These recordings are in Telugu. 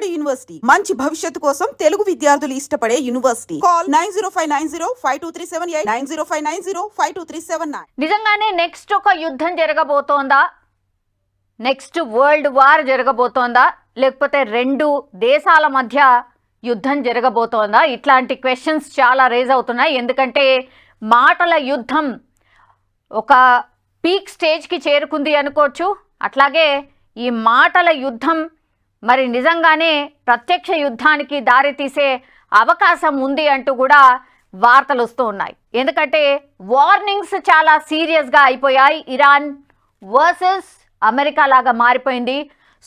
నాడు యూనివర్సిటీ మంచి భవిష్యత్తు కోసం తెలుగు విద్యార్థులు ఇష్టపడే యూనివర్సిటీ. కాల్ 9059052378 9059052379. నిజంగానే నెక్స్ట్ ఒక యుద్ధం జరగబోతోందా? నెక్స్ట్ వరల్డ్ వార్ జరగబోతోందా? లేకపోతే రెండు దేశాల మధ్య యుద్ధం జరగబోతోందా? ఇట్లాంటి క్వశ్చన్స్ చాలా రేజ్ అవుతున్నాయి. ఎందుకంటే మాటల యుద్ధం ఒక పీక్ స్టేజ్కి చేరుకుంది అనుకోవచ్చు. అట్లాగే ఈ మాటల యుద్ధం మరి నిజంగానే ప్రత్యక్ష యుద్ధానికి దారితీసే అవకాశం ఉంది అంటూ కూడా వార్తలు వస్తూ ఉన్నాయి. ఎందుకంటే వార్నింగ్స్ చాలా సీరియస్గా అయిపోయాయి. ఇరాన్ వర్సెస్ అమెరికా లాగా మారిపోయింది.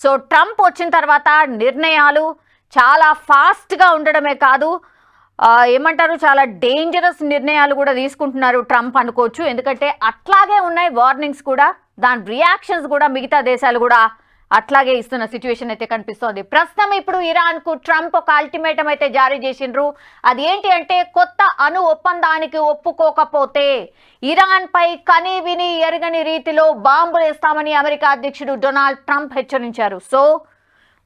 సో ట్రంప్ వచ్చిన తర్వాత నిర్ణయాలు చాలా ఫాస్ట్గా ఉండడమే కాదు, ఏమంటారు, చాలా డేంజరస్ నిర్ణయాలు కూడా తీసుకుంటున్నారు ట్రంప్ అనుకోవచ్చు. ఎందుకంటే అట్లాగే ఉన్నాయి వార్నింగ్స్ కూడా, దాని రియాక్షన్స్ కూడా మిగతా దేశాలు కూడా అట్లాగే ఇస్తున్న సిచ్యువేషన్ అయితే కనిపిస్తోంది. ప్రస్తుతం ఇప్పుడు ఇరాన్కు ట్రంప్ ఒక అల్టిమేటం అయితే జారీ చేసిండ్రు. అది ఏంటి అంటే, కొత్త అణు ఒప్పందానికి ఒప్పుకోకపోతే ఇరాన్పై కని విని ఎరగని రీతిలో బాంబులు వేస్తామని అమెరికా అధ్యక్షుడు డొనాల్డ్ ట్రంప్ హెచ్చరించారు. సో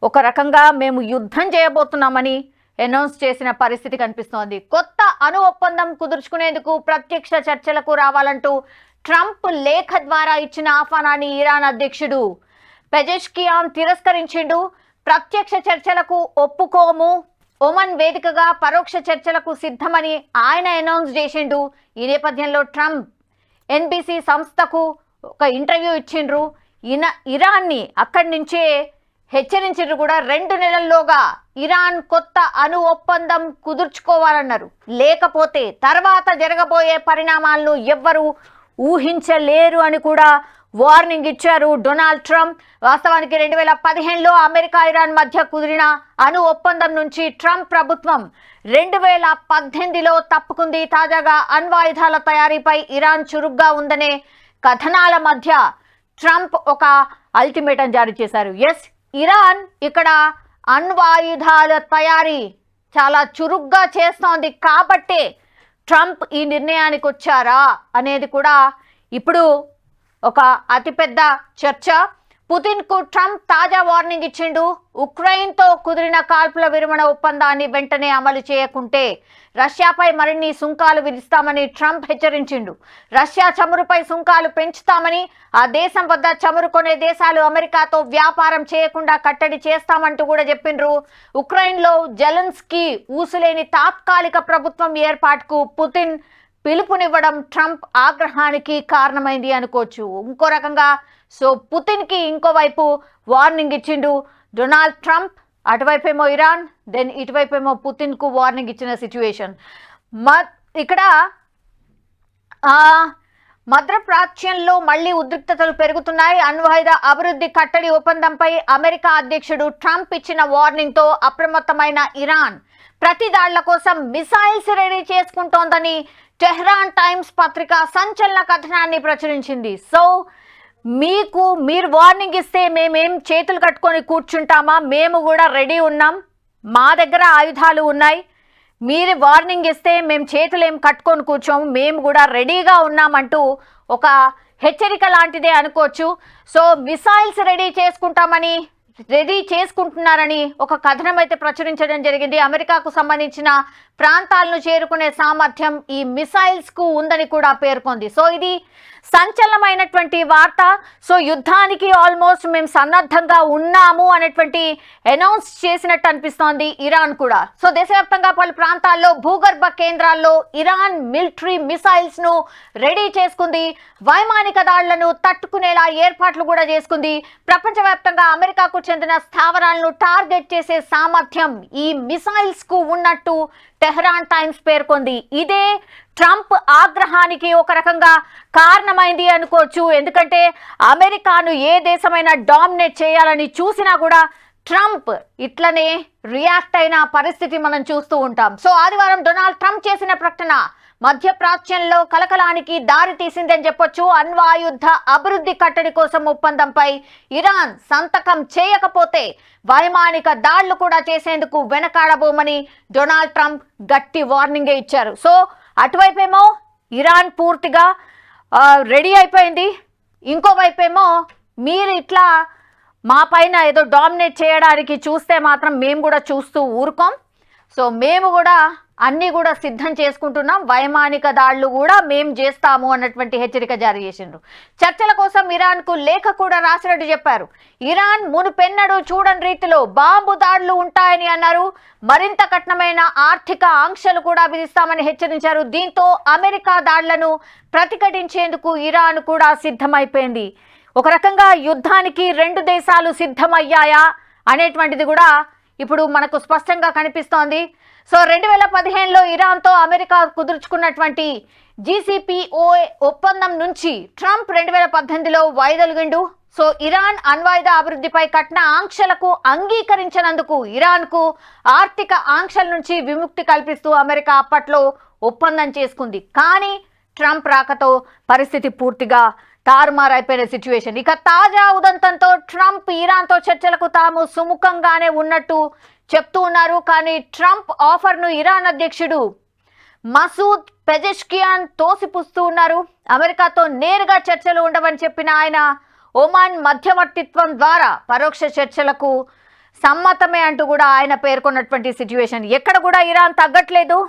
ఒక రకంగా మేము యుద్ధం చేయబోతున్నామని అనౌన్స్ చేసిన పరిస్థితి కనిపిస్తోంది. కొత్త అణు ఒప్పందం కుదుర్చుకునేందుకు ప్రత్యక్ష చర్చలకు రావాలంటూ ట్రంప్ లేఖ ద్వారా ఇచ్చిన ఆహ్వానాన్ని ఇరాన్ అధ్యక్షుడు పెజెష్కియాన్ తిరస్కరించిండు. ప్రత్యక్ష చర్చలకు ఒప్పుకోము, ఒమన్ వేదికగా పరోక్ష చర్చలకు సిద్ధమని ఆయన అనౌన్స్ చేసిండు. ఈ నేపథ్యంలో ట్రంప్ ఎన్బిసి సంస్థకు ఒక ఇంటర్వ్యూ ఇచ్చిండ్రు. ఇరాన్ని అక్కడి నుంచే హెచ్చరించిండ్రు కూడా. 2 నెలల్లోగా ఇరాన్ కొత్త అణు ఒప్పందం కుదుర్చుకోవాలన్నారు. లేకపోతే తర్వాత జరగబోయే పరిణామాలను ఎవ్వరూ ఊహించలేరు అని కూడా వార్నింగ్ ఇచ్చారు డొనాల్డ్ ట్రంప్. వాస్తవానికి 2015లో అమెరికా ఇరాన్ మధ్య కుదిరిన అణు ఒప్పందం నుంచి ట్రంప్ ప్రభుత్వం 2018లో తప్పుకుంది. తాజాగా అణ్వాయుధాల తయారీపై ఇరాన్ చురుగ్గా ఉందనే కథనాల మధ్య ట్రంప్ ఒక అల్టిమేటం జారీ చేశారు. ఎస్, ఇరాన్ ఇక్కడ అణ్వాయుధాల తయారీ చాలా చురుగ్గా చేస్తోంది కాబట్టే ట్రంప్ ఈ నిర్ణయానికి వచ్చారా అనేది కూడా ఇప్పుడు ఒక అతిపెద్ద చర్చ. పుతిన్కు ట్రంప్ తాజా వార్నింగ్ ఇచ్చిండు. ఉక్రెయిన్తో కుదిరిన కాల్పుల విరమణ ఒప్పందాన్ని వెంటనే అమలు చేయకుంటే రష్యాపై మరిన్ని సుంకాలు విధిస్తామని ట్రంప్ హెచ్చరించిండు. రష్యా చమురుపై సుంకాలు పెంచుతామని, ఆ దేశం వద్ద చమురు కొనే దేశాలు అమెరికాతో వ్యాపారం చేయకుండా కట్టడి చేస్తామంటూ కూడా చెప్పిండ్రు. ఉక్రెయిన్లో జెలెన్స్కీ ఊసులేని తాత్కాలిక ప్రభుత్వం ఏర్పాటుకు పుతిన్ పిలుపునివ్వడం ట్రంప్ ఆగ్రహానికి కారణమైంది అనుకోవచ్చు. ఇంకో రకంగా సో పుతిన్కి ఇంకోవైపు వార్నింగ్ ఇచ్చిండు డొనాల్డ్ ట్రంప్. అటువైపేమో ఇరాన్, దెన్ ఇటువైపేమో పుతిన్కు వార్నింగ్ ఇచ్చిన సిచ్యువేషన్. ఇక్కడ మధ్యప్రాచ్యంలో మళ్లీ ఉద్రిక్తతలు పెరుగుతున్నాయి. అణ్వాయుధ అభివృద్ధి కట్టడి ఒప్పందంపై అమెరికా అధ్యక్షుడు ట్రంప్ ఇచ్చిన వార్నింగ్తో అప్రమత్తమైన ఇరాన్ ప్రతి దాళ్ల కోసం మిసైల్స్ రెడీ చేసుకుంటోందని టెహ్రాన్ టైమ్స్ పత్రిక సంచలన కథనాన్ని ప్రచురించింది. సో మీరు వార్నింగ్ ఇస్తే మేమేం చేతులు కట్టుకొని కూర్చుంటామా? మేము కూడా రెడీ ఉన్నాం, మా దగ్గర ఆయుధాలు ఉన్నాయి. మీరు వార్నింగ్ ఇస్తే మేము చేతులు ఏం కట్టుకొని కూర్చోము, మేము కూడా రెడీగా ఉన్నామంటూ ఒక హెచ్చరిక లాంటిదే అనుకోవచ్చు. సో మిసైల్స్ రెడీ చేసుకుంటున్నారని ఒక కథనం అయితే ప్రచురించడం జరిగింది. అమెరికాకు సంబంధించిన ప్రాంతాలను చేరుకునే సామర్థ్యం ఈ మిసైల్స్ కు ఉందని కూడా పేర్కొంది. సో ఇది సంచలనమైనటువంటి వార్త. సో యుద్ధానికి ఆల్మోస్ట్ మేము సన్నద్ధంగా ఉన్నాము అనేటువంటి అనౌన్స్ చేసినట్టు అనిపిస్తోంది ఇరాన్ కూడా. సో దేశవ్యాప్తంగా పలు ప్రాంతాల్లో భూగర్భ కేంద్రాల్లో ఇరాన్ మిలిటరీ మిసైల్స్ ను రెడీ చేసుకుంది. వైమానిక దాడులను తట్టుకునేలా ఏర్పాట్లు కూడా చేసుకుంది. ప్రపంచవ్యాప్తంగా అమెరికాకు చెందిన స్థావరాలను టార్గెట్ చేసే సామర్థ్యం ఈ మిసైల్స్ కు ఉన్నట్టు టెహ్రాన్ టైమ్స్ పేర్కొంది. ఇదే ట్రంప్ ఆగ్రహానికి ఒక రకంగా కారణమైంది అనుకోవచ్చు. ఎందుకంటే అమెరికాను ఏ దేశమైనా డామినేట్ చేయాలని చూసినా కూడా ట్రంప్ ఇట్లనే రియాక్ట్ అయిన పరిస్థితి మనం చూస్తూ ఉంటాం. సో ఆదివారం డొనాల్డ్ ట్రంప్ చేసిన ప్రకటన మధ్యప్రాచ్యంలో కలకలానికి దారి తీసిందని చెప్పొచ్చు. అణ్వాయుధ అభివృద్ధి కట్టడి కోసం ఒప్పందంపై ఇరాన్ సంతకం చేయకపోతే వైమానిక దాడులు కూడా చేసేందుకు వెనకాడబోమని డొనాల్డ్ ట్రంప్ గట్టి వార్నింగ్ ఇచ్చారు. సో అటువైపేమో ఇరాన్ పూర్తిగా రెడీ అయిపోయింది, ఇంకోవైపేమో మీరు ఇట్లా మా పైన ఏదో డామినేట్ చేయడానికి చూస్తే మాత్రం మేము కూడా చూస్తూ ఊరుకోం. సో మేము కూడా అన్నీ కూడా సిద్ధం చేసుకుంటున్నాం, వైమానిక దాడులు కూడా మేము చేస్తాము అన్నటువంటి హెచ్చరిక జారీ చేసిండ్రు. చర్చల కోసం ఇరాన్కు లేఖ కూడా రాసినట్టు చెప్పారు. ఇరాన్ మునుపెన్నడూ చూడని రీతిలో బాంబు దాడులు ఉంటాయని అన్నారు. మరింత కఠినమైన ఆర్థిక ఆంక్షలు కూడా విధిస్తామని హెచ్చరించారు. దీంతో అమెరికా దాడులను ప్రతిఘటించేందుకు ఇరాన్ కూడా సిద్ధమైపోయింది. ఒక రకంగా యుద్ధానికి రెండు దేశాలు సిద్ధమయ్యాయా అనేటువంటిది కూడా ఇప్పుడు మనకు స్పష్టంగా కనిపిస్తోంది. సో 2015లో ఇరాన్తో అమెరికా కుదుర్చుకున్నటువంటి JCPOA ఒప్పందం నుంచి ట్రంప్ 2018లో వైదొలిగిండు. సో ఇరాన్ అణ్వాయుధ అభివృద్ధిపై కఠిన ఆంక్షలకు అంగీకరించినందుకు ఇరాన్కు ఆర్థిక ఆంక్షల నుంచి విముక్తి కల్పిస్తూ అమెరికా అప్పట్లో ఒప్పందం చేసుకుంది. కానీ ట్రంప్ రాకతో పరిస్థితి పూర్తిగా తారుమారైపోయిన సిచ్యువేషన్. ఇక తాజా ఉదంతంతో ట్రంప్ ఇరాన్తో చర్చలకు తాము సుముఖంగానే ఉన్నట్టు చెప్తూ ఉన్నారు. కానీ ట్రంప్ ఆఫర్ను ఇరాన్ అధ్యక్షుడు మసూద్ పెజెష్కియాన్ తోసిపుస్తూ ఉన్నారు. అమెరికాతో నేరుగా చర్చలు ఉండవని చెప్పిన ఆయన ఒమాన్ మధ్యవర్తిత్వం ద్వారా పరోక్ష చర్చలకు సమ్మతమే అంటూ కూడా ఆయన పేర్కొన్నటువంటి సిచ్యువేషన్. ఎక్కడ కూడా ఇరాన్ తగ్గట్లేదు.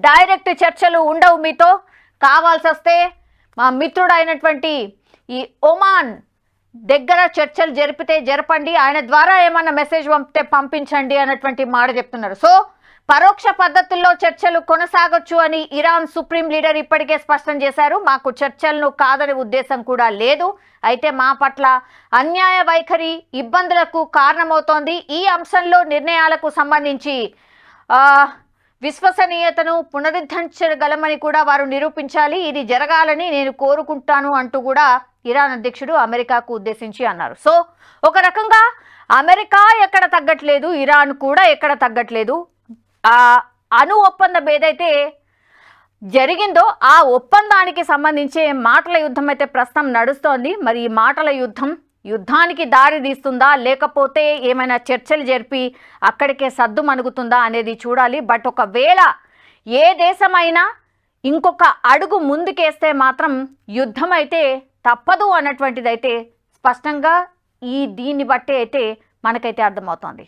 డైరెక్ట్ చర్చలు ఉండవు, మీతో కావాల్సి వస్తే మా మిత్రుడు అయినటువంటి ఈ ఒమాన్ దగ్గర చర్చలు జరిపితే జరపండి, ఆయన ద్వారా ఏమన్నా మెసేజ్ పంపితే పంపించండి అన్నటువంటి మాట చెప్తున్నారు. సో పరోక్ష పద్ధతుల్లో చర్చలు కొనసాగొచ్చు అని ఇరాన్ సుప్రీం లీడర్ ఇప్పటికే స్పష్టం చేశారు. మాకు చర్చలను కాదనే ఉద్దేశం కూడా లేదు, అయితే మా పట్ల అన్యాయ వైఖరి ఇబ్బందులకు కారణమవుతోంది. ఈ అంశంలో నిర్ణయాలకు సంబంధించి విశ్వసనీయతను పునరుద్ధరించగలమని కూడా వారు నిరూపించాలి. ఇది జరగాలని నేను కోరుకుంటాను అంటూ కూడా ఇరాన్ అధ్యక్షుడు అమెరికాకు ఉద్దేశించి అన్నారు. సో ఒక రకంగా అమెరికా ఎక్కడ తగ్గట్లేదు, ఇరాన్ కూడా ఎక్కడ తగ్గట్లేదు. ఆ అణు ఒప్పందం ఏదైతే జరిగిందో ఆ ఒప్పందానికి సంబంధించి మాటల యుద్ధం అయితే ప్రస్తుతం నడుస్తోంది. మరి ఈ మాటల యుద్ధానికి దారి తీస్తుందా, లేకపోతే ఏమైనా చర్చలు జరిపి అక్కడికే సద్దు మణుగుతుందా అనేది చూడాలి. బట్ ఒకవేళ ఏ దేశమైనా ఇంకొక అడుగు ముందుకేస్తే మాత్రం యుద్ధం అయితే తప్పదు అన్నటువంటిది అయితే స్పష్టంగా దీన్ని బట్టే అయితే మనకైతే అర్థమవుతోంది.